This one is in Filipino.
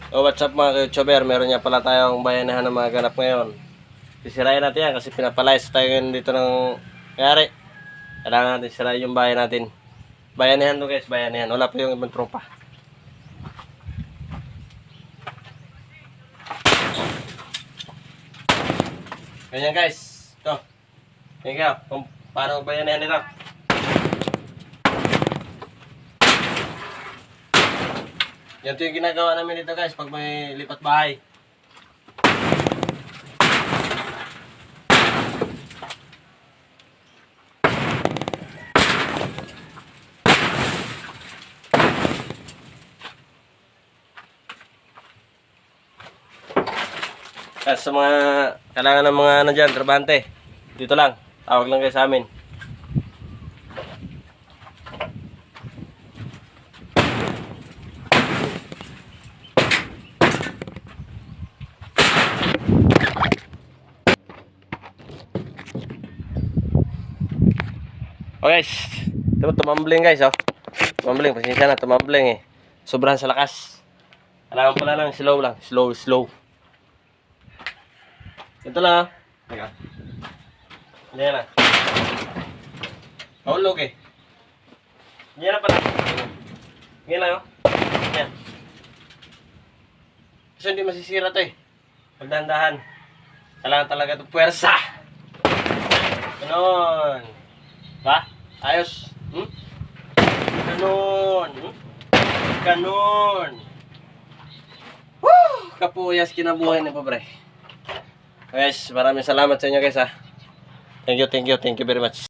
Oh, what's up mga ka-YouTuber? Meron nga pala tayong bayanihan ng mga ganap ngayon. Sisirain natin yan kasi pinapalayas tayo ngayon dito ng nangyari. Kailangan natin sirain yung bayan natin. Bayanihan to guys, bayanihan. Wala pa yung ibang tropa. Ganyan guys. Ito. Ganyan ka. Kung paano bayanihan nito. Yan ito yung ginagawa namin dito guys pag may lipat bahay. Kasi sa mga kailangan ng mga ano dyan, trabahante, dito lang, tawag lang kayo sa amin. Okay guys, tumambling guys oh. Tumambling, pasensya na, tumambling eh. Sobrahan sa lakas. Kailangan pala lang, slow lang, slow. Ito lang ah. Teka. Yan na. Mahulog eh. Yan na pala. Yan lang oh. Yan. Kasi hindi masisira to eh. Pagdandahan. Kailangan talaga ito puwersa. Ganon. Ba? Ayos. Ganon. Ganon. Woo! Kapuyas kinabuhay ni pobre. Guys, maraming salamat sa inyo guys ha. Thank you very much.